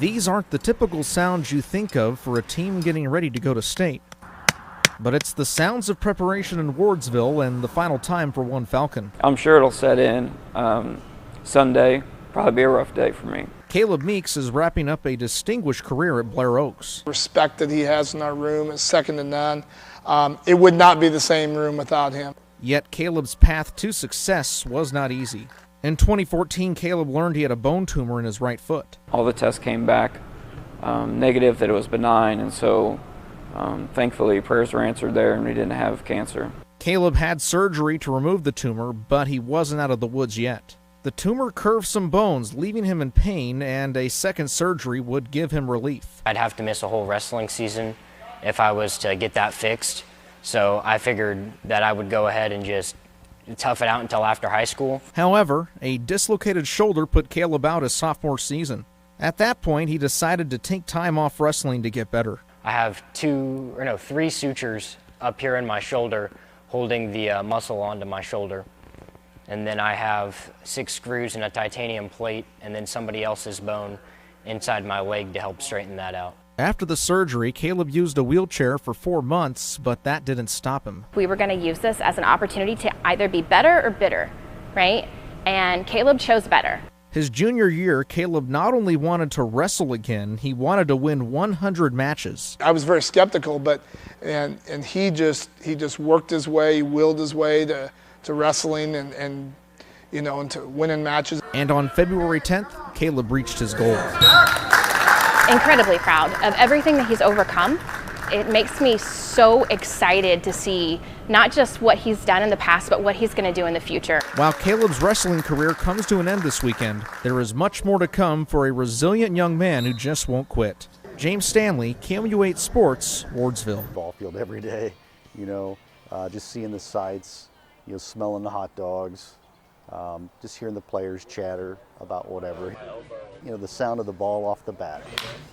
These aren't the typical sounds you think of for a team getting ready to go to state. But it's the sounds of preparation in Wardsville and the final time for one Falcon. I'm sure it'll set in. Sunday, probably be a rough day for me. Caleb Meeks is wrapping up a distinguished career at Blair Oaks. Respect that he has in our room is second to none. It would not be the same room without him. Yet Caleb's path to success was not easy. In 2014, Caleb learned he had a bone tumor in his right foot. All the tests came back negative, that it was benign, and so thankfully prayers were answered there and we didn't have cancer. Caleb had surgery to remove the tumor, but he wasn't out of the woods yet. The tumor curved some bones, leaving him in pain, and a second surgery would give him relief. I'd have to miss a whole wrestling season if I was to get that fixed, so I figured that I would go ahead and just tough it out until after high school. However, a dislocated shoulder put Caleb out his sophomore season. At that point, he decided to take time off wrestling to get better. I have 3 sutures up here in my shoulder holding the muscle onto my shoulder. And then I have 6 screws and a titanium plate and then somebody else's bone inside my leg to help straighten that out. After the surgery, Caleb used a wheelchair for 4 months, but that didn't stop him. We were going to use this as an opportunity to either be better or bitter, right? And Caleb chose better. His junior year, Caleb not only wanted to wrestle again, he wanted to win 100 matches. I was very skeptical, but and he just worked his way, willed his way to wrestling and to winning matches. And on February 10th, Caleb reached his goal. Incredibly proud of everything that he's overcome. It makes me so excited to see not just what he's done in the past, but what he's going to do in the future. While Caleb's wrestling career comes to an end this weekend, there is much more to come for a resilient young man who just won't quit. James Stanley, KMU8 Sports, Wardsville. Ball field every day, just seeing the sights, smelling the hot dogs, just hearing the players chatter about whatever. The sound of the ball off the bat.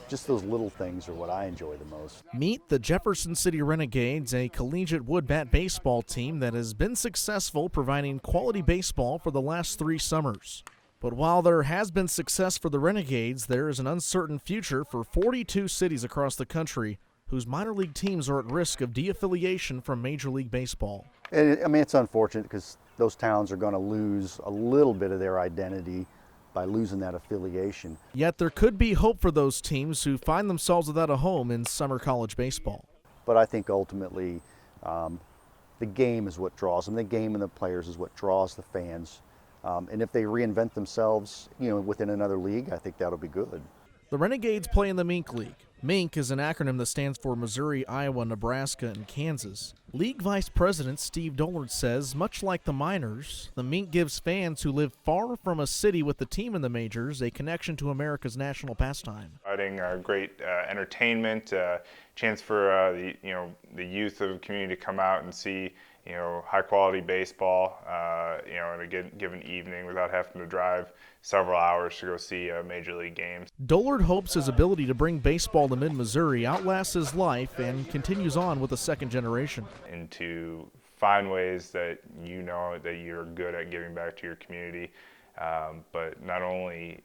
Just those little things are what I enjoy the most. Meet the Jefferson City Renegades, a collegiate wood bat baseball team that has been successful providing quality baseball for the last 3 summers. But while there has been success for the Renegades, there is an uncertain future for 42 cities across the country whose minor league teams are at risk of de-affiliation from Major League Baseball. It's unfortunate because those towns are going to lose a little bit of their identity by losing that affiliation. Yet there could be hope for those teams who find themselves without a home in summer college baseball. But I think ultimately the game is what draws them. The game and the players is what draws the fans. And if they reinvent themselves, within another league, I think that'll be good. The Renegades play in the Mink League. MINK is an acronym that stands for Missouri, Iowa, Nebraska, and Kansas. League Vice President Steve Dollard says, much like the minors, the Mink gives fans who live far from a city with the team in the majors a connection to America's national pastime. Providing great entertainment, chance for the youth of the community to come out and see high quality baseball in a given evening without having to drive several hours to go see major league games. Dollard hopes his ability to bring baseball to mid-Missouri outlasts his life and continues on with the second generation. And to find ways that that you're good at giving back to your community, but not only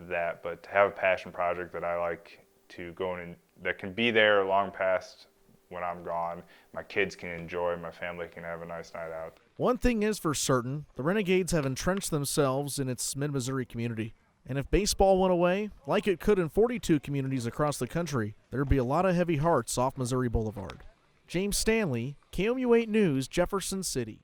that, but to have a passion project that I like to go in and that can be there long past when I'm gone, my kids can enjoy, my family can have a nice night out. One thing is for certain, the Renegades have entrenched themselves in its mid-Missouri community. And if baseball went away, like it could in 42 communities across the country, there'd be a lot of heavy hearts off Missouri Boulevard. James Stanley, KMU8 News, Jefferson City.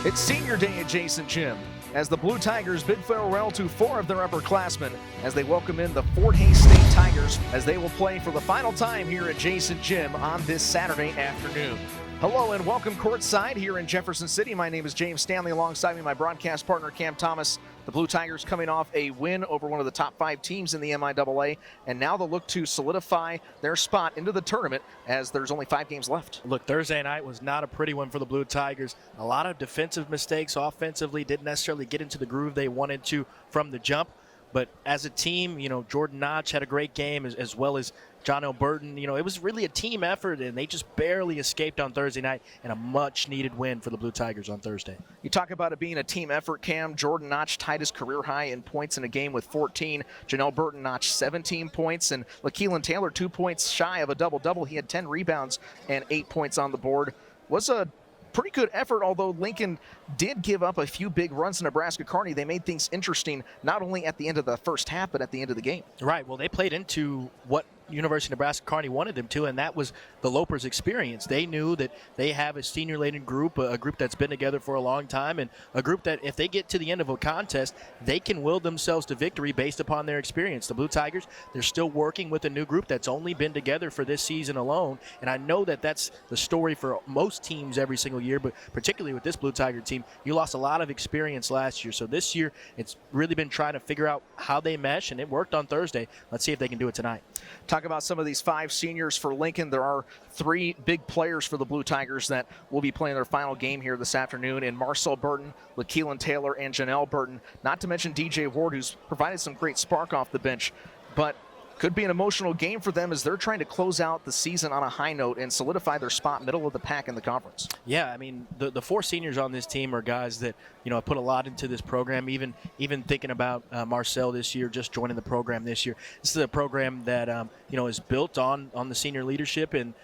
It's senior day at Jason Gym, as the Blue Tigers bid farewell to 4 of their upperclassmen as they welcome in the Fort Hays State Tigers as they will play for the final time here at Jason Gym on this Saturday afternoon. Hello and welcome courtside here in Jefferson City. My name is James Stanley. Alongside me, my broadcast partner, Cam Thomas. The Blue Tigers coming off a win over one of the top 5 teams in the MIAA, and now they'll look to solidify their spot into the tournament as there's only 5 games left. Look, Thursday night was not a pretty one for the Blue Tigers. A lot of defensive mistakes offensively, didn't necessarily get into the groove they wanted to from the jump. But as a team, Jordan Notch had a great game as well as John L. Burton. It was really a team effort, and they just barely escaped on Thursday night, and a much-needed win for the Blue Tigers on Thursday. You talk about it being a team effort, Cam. Jordan Notch tied his career high in points in a game with 14. Janelle Burton notched 17 points, and LaKeelan Taylor 2 points shy of a double-double. He had 10 rebounds and 8 points on the board. Was a pretty good effort, although Lincoln did give up a few big runs to Nebraska Kearney. They made things interesting, not only at the end of the first half, but at the end of the game. Right. Well, they played into what University of Nebraska Kearney wanted them to, and that was the Lopers' experience. They knew that they have a senior-laden group, a group that's been together for a long time, and a group that if they get to the end of a contest, they can will themselves to victory based upon their experience. The Blue Tigers, they're still working with a new group that's only been together for this season alone, and I know that that's the story for most teams every single year, but particularly with this Blue Tiger team, you lost a lot of experience last year. So this year, it's really been trying to figure out how they mesh, and it worked on Thursday. Let's see if they can do it tonight. Talk about some of these 5 seniors for Lincoln. There are 3 big players for the Blue Tigers that will be playing their final game here this afternoon in Marcel Burton, LaKeelan Taylor, and Janelle Burton. Not to mention DJ Ward, who's provided some great spark off the bench. But could be an emotional game for them as they're trying to close out the season on a high note and solidify their spot middle of the pack in the conference. Yeah, I mean, the 4 seniors on this team are guys that, have put a lot into this program, even thinking about Marcel this year, just joining the program this year. This is a program that, is built on the senior leadership and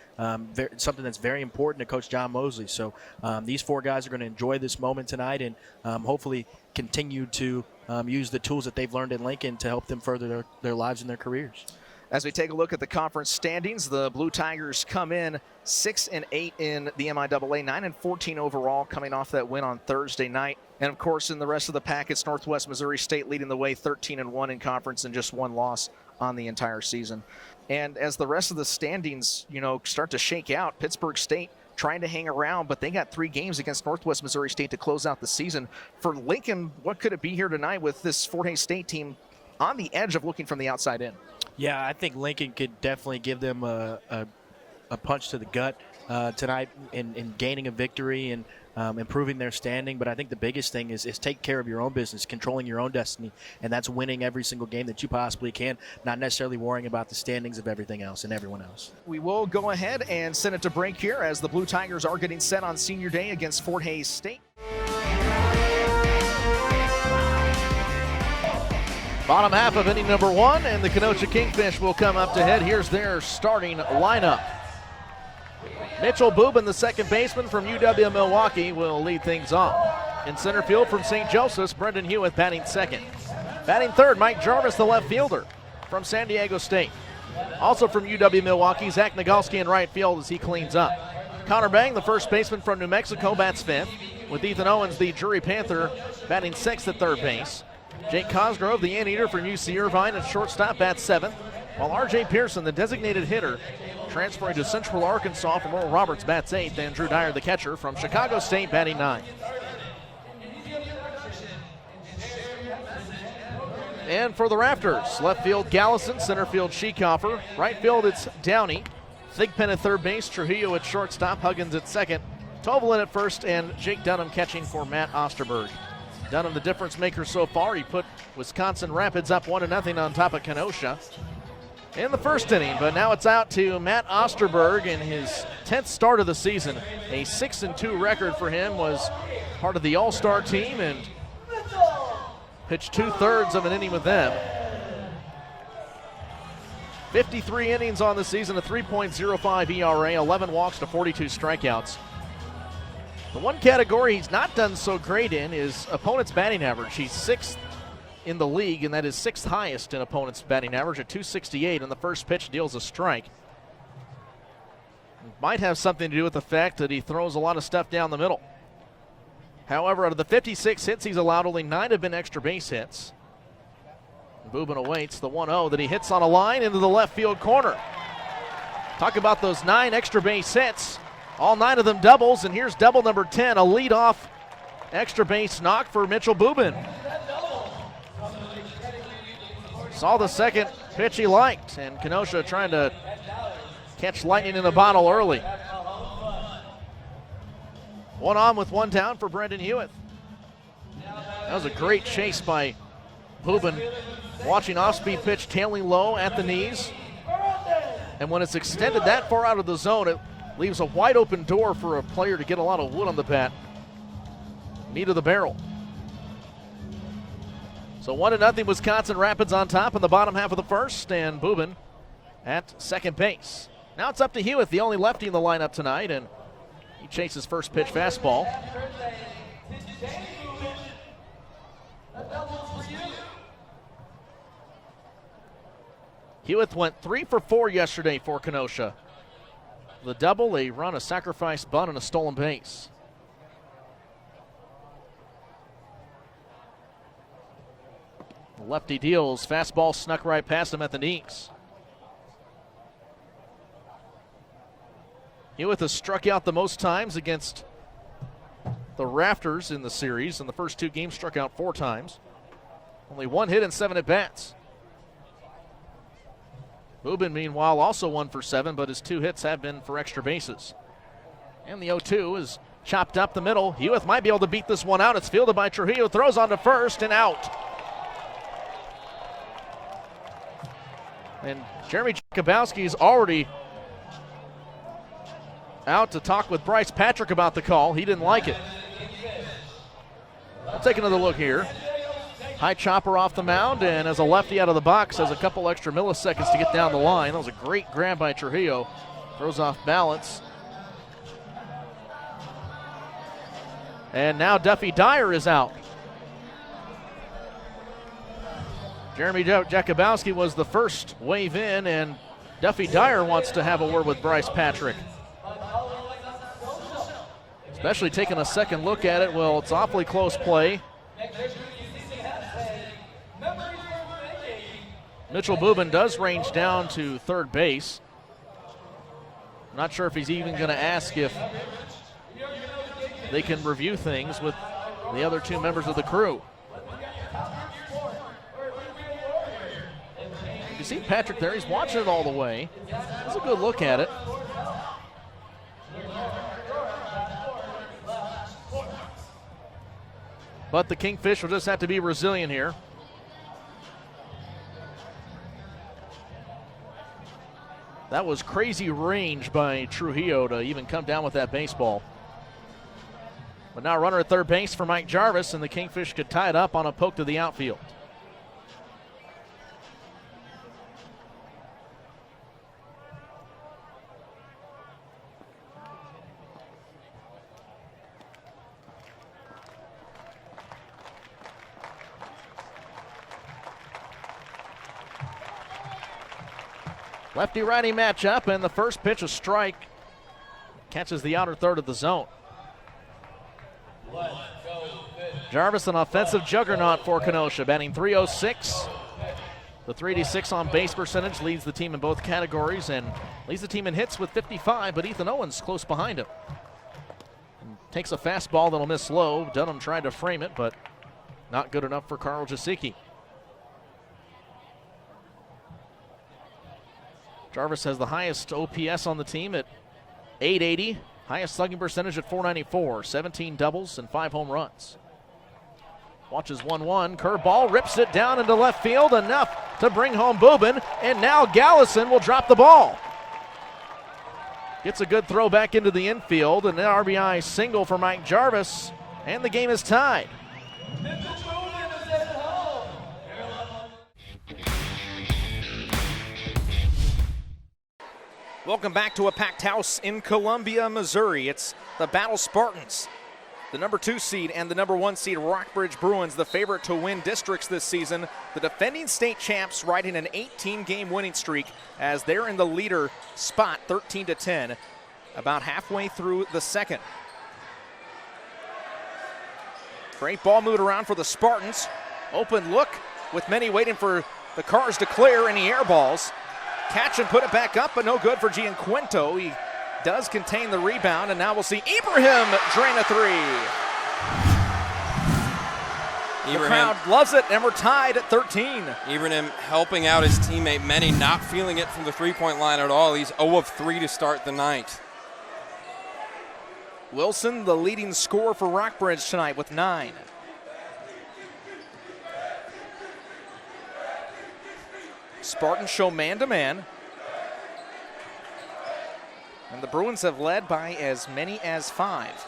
something that's very important to Coach John Mosley. So these 4 guys are going to enjoy this moment tonight and hopefully continue to use the tools that they've learned in Lincoln to help them further their lives and their careers. As we take a look at the conference standings, the Blue Tigers come in 6-8 in the MIAA, 9-14 overall, coming off that win on Thursday night. And of course, in the rest of the pack, it's Northwest Missouri State leading the way, 13-1 in conference and just 1 loss on the entire season. And as the rest of the standings, start to shake out, Pittsburgh State trying to hang around, but they got 3 games against Northwest Missouri State to close out the season. For Lincoln, what could it be here tonight with this Fort Hays State team on the edge of looking from the outside in? Yeah, I think Lincoln could definitely give them a punch to the gut tonight in gaining a victory and improving their standing. But I think the biggest thing is take care of your own business, controlling your own destiny, and that's winning every single game that you possibly can, not necessarily worrying about the standings of everything else and everyone else. We will go ahead and send it to break here as the Blue Tigers are getting set on Senior Day against Fort Hays State. Bottom half of inning number 1, and the Kenosha Kingfish will come up to head. Here's their starting lineup. Mitchell Boobin, the second baseman from UW-Milwaukee, will lead things off. In center field from St. Joseph's, Brendan Hewitt batting second. Batting third, Mike Jarvis, the left fielder from San Diego State. Also from UW-Milwaukee, Zach Nagalski in right field as he cleans up. Connor Bang, the first baseman from New Mexico, bats fifth, with Ethan Owens, the Drury Panther, batting sixth at third base. Jake Cosgrove, the Anteater from UC Irvine, at shortstop, bats seventh, while R.J. Pearson, the designated hitter, transferring to Central Arkansas from Oral Roberts, bats eighth, and Drew Dyer, the catcher from Chicago State, batting ninth. And for the Rafters, left field Gallison, center field Schieckhofer, right field it's Downey, Thigpen at third base, Trujillo at shortstop, Huggins at second, Tovalin at first, and Jake Dunham catching for Matt Osterberg. Dunham the difference maker so far. He put Wisconsin Rapids up 1-0 on top of Kenosha in the first inning, but now it's out to Matt Osterberg in his 10th start of the season. A 6-2 record for him, was part of the All-Star team and pitched 2/3 of an inning with them. 53 innings on the season, a 3.05 ERA, 11 walks to 42 strikeouts. The one category he's not done so great in is opponent's batting average. He's 6th in the league, and that is 6th highest in opponent's batting average at 268, and the first pitch deals a strike. It might have something to do with the fact that he throws a lot of stuff down the middle. However, out of the 56 hits he's allowed, only 9 have been extra base hits. Boobin awaits the 1-0 that he hits on a line into the left field corner. Talk about those 9 extra base hits. All 9 of them doubles, and here's double number 10, a leadoff extra base knock for Mitchell Boobin. Saw the second pitch he liked, and Kenosha trying to catch lightning in a bottle early. 1 on with 1 down for Brendan Hewitt. That was a great chase by Boobin watching off-speed pitch, tailing low at the knees. And when it's extended that far out of the zone, it leaves a wide open door for a player to get a lot of wood on the bat. Meat of the barrel. So 1-0 Wisconsin Rapids on top in the bottom half of the first, and Boobin at second base. Now it's up to Hewitt, the only lefty in the lineup tonight, and he chases first pitch fastball. Hewitt went 3 for 4 yesterday for Kenosha. The double, a run, a sacrifice bunt, and a stolen base. The lefty deals, fastball snuck right past him at the knees. Hewitt has struck out the most times against the Rafters in the series. In the first 2 games, struck out 4 times. Only 1 hit and 7 at-bats. Boobin, meanwhile, also 1 for 7, but his 2 hits have been for extra bases. And the 0-2 is chopped up the middle. Hewitt might be able to beat this one out. It's fielded by Trujillo, throws on to first and out. And Jeremy Jakubowski is already out to talk with Bryce Patrick about the call. He didn't like it. We'll take another look here. High chopper off the mound, and as a lefty out of the box, has a couple extra milliseconds to get down the line. That was a great grab by Trujillo. Throws off balance. And now Duffy Dyer is out. Jeremy Jakubowski was the first wave in, and Duffy Dyer wants to have a word with Bryce Patrick. Especially taking a second look at it. Well, it's awfully close play. Mitchell Boobin does range down to third base. Not sure if he's even going to ask if they can review things with the other 2 members of the crew. You see Patrick there, he's watching it all the way. That's a good look at it. But the Kingfish will just have to be resilient here. That was crazy range by Trujillo to even come down with that baseball. But now runner at third base for Mike Jarvis, and the Kingfish could tie it up on a poke to the outfield. Lefty-righty matchup, and the first pitch, a strike. Catches the outer third of the zone. Jarvis, an offensive juggernaut for Kenosha, batting .306. The .386 on base percentage leads the team in both categories and leads the team in hits with 55, but Ethan Owens close behind him. And takes a fastball that'll miss low. Dunham tried to frame it, but not good enough for Carl Jasicki. Jarvis has the highest OPS on the team at .880, highest slugging percentage at .494, 17 doubles and 5 home runs. Watches 1-1, curveball, rips it down into left field, enough to bring home Boobin, and now Gallison will drop the ball. Gets a good throw back into the infield, and an RBI single for Mike Jarvis, and the game is tied. Welcome back to a packed house in Columbia, Missouri. It's the Battle Spartans, the number 2 seed and the number 1 seed Rockbridge Bruins, the favorite to win districts this season. The defending state champs riding an 18-game winning streak as they're in the leader spot, 13-10, about halfway through the second. Great ball moved around for the Spartans. Open look with many waiting for the Cars to clear, and he airballs. Catch and put it back up, but no good for Gianquinto. He does contain the rebound, and now we'll see Ibrahim drain a 3. The crowd loves it, and we're tied at 13. Ibrahim helping out his teammate Menny, not feeling it from the three-point line at all. He's 0 of 3 to start the night. Wilson, the leading scorer for Rockbridge tonight with 9. Spartans show man-to-man. And the Bruins have led by as many as 5.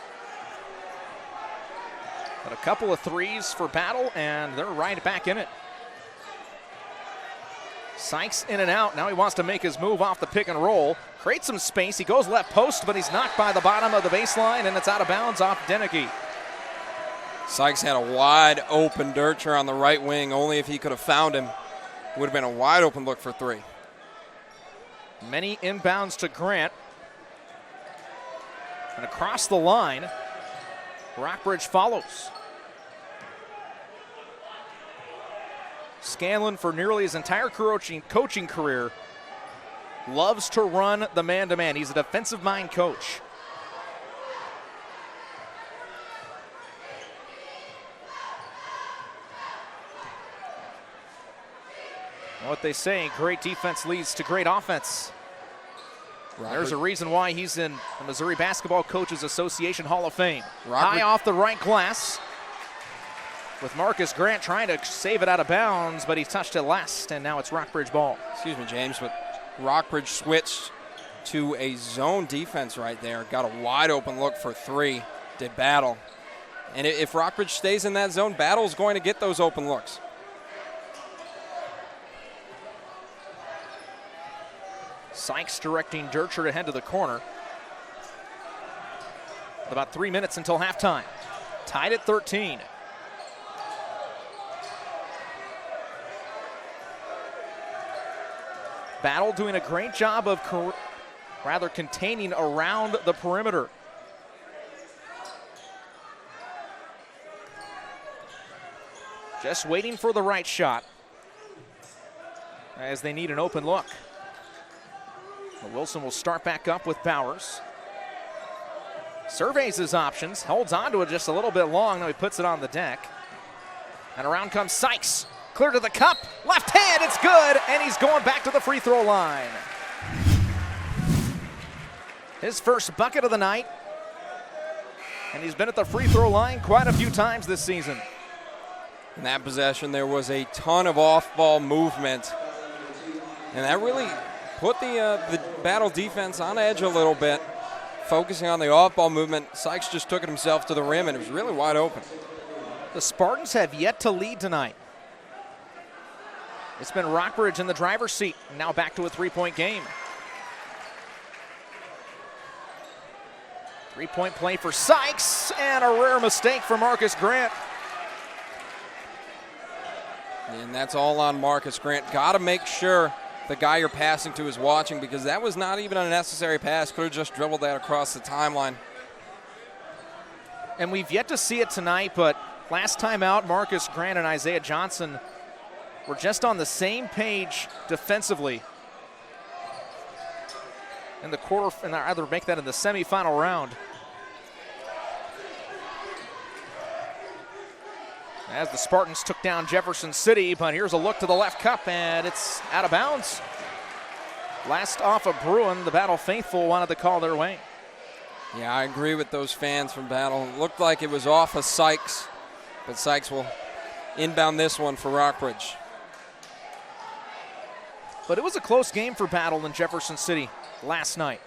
But a couple of threes for Battle, and they're right back in it. Sykes in and out. Now he wants to make his move off the pick and roll. Creates some space. He goes left post, but he's knocked by the bottom of the baseline, and it's out of bounds off Deneke. Sykes had a wide open Dircher on the right wing. Only if he could have found him would have been a wide open look for 3. Many inbounds to Grant. And across the line, Rockbridge follows. Scanlon, for nearly his entire coaching career, loves to run the man-to-man. He's a defensive mind coach. What they say, great defense leads to great offense. There's a reason why he's in the Missouri Basketball Coaches Association Hall of Fame. High off the right glass, with Marcus Grant trying to save it out of bounds, but he touched it last, and now it's Rockbridge ball. Excuse me, James, but Rockbridge switched to a zone defense right there. Got a wide open look for 3, did Battle. And if Rockbridge stays in that zone, Battle's going to get those open looks. Sykes directing Dircher to head to the corner. With about 3 minutes until halftime. Tied at 13. Battle doing a great job of containing around the perimeter. Just waiting for the right shot as they need an open look. Wilson will start back up with Bowers. Surveys his options, holds on to it just a little bit long, now he puts it on the deck. And around comes Sykes. Clear to the cup, left hand, it's good, and he's going back to the free throw line. His first bucket of the night, and he's been at the free throw line quite a few times this season. In that possession, there was a ton of off-ball movement, and that really put the Battle defense on edge a little bit, focusing on the off-ball movement. Sykes just took it himself to the rim, and it was really wide open. The Spartans have yet to lead tonight. It's been Rockbridge in the driver's seat, now back to a three-point game. Three-point play for Sykes, and a rare mistake for Marcus Grant. And that's all on Marcus Grant. Got to make sure the guy you're passing to is watching, because that was not even a necessary pass. Could have just dribbled that across the timeline. And we've yet to see it tonight, but last time out, Marcus Grant and Isaiah Johnson were just on the same page defensively in the quarter, and either make that in the semifinal round. As the Spartans took down Jefferson City, but here's a look to the left cup, and it's out of bounds. Last off of Bruin, the Battle faithful wanted to call their way. Yeah, I agree with those fans from Battle. It looked like it was off of Sykes, but Sykes will inbound this one for Rockbridge. But it was a close game for Battle in Jefferson City last night.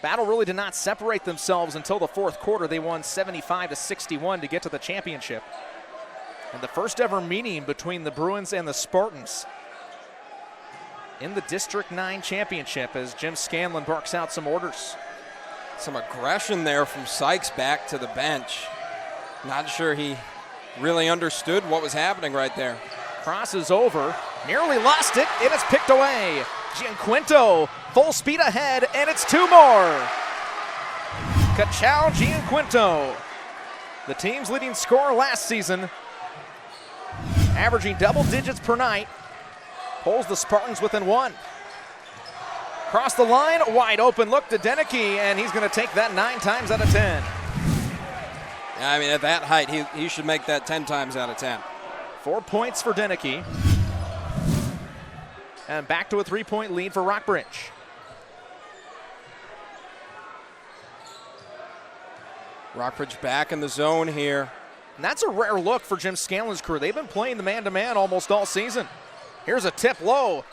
Battle really did not separate themselves until the fourth quarter. They won 75-61 to get to the championship. And the first ever meeting between the Bruins and the Spartans in the District 9 championship, as Jim Scanlon barks out some orders. Some aggression there from Sykes back to the bench. Not sure he really understood what was happening right there. Crosses over, nearly lost it, it is picked away. Gianquinto full speed ahead, and it's 2 more. Cachao Gianquinto, the team's leading scorer last season, averaging double digits per night, pulls the Spartans within 1. Across the line, wide open look to Deneke, and he's going to take that 9 times out of 10. I mean, at that height, he should make that 10 times out of 10. 4 points for Deneke. And back to a 3-point lead for Rockbridge. Rockbridge back in the zone here. And that's a rare look for Jim Scanlon's crew. They've been playing the man-to-man almost all season. Here's a tip low.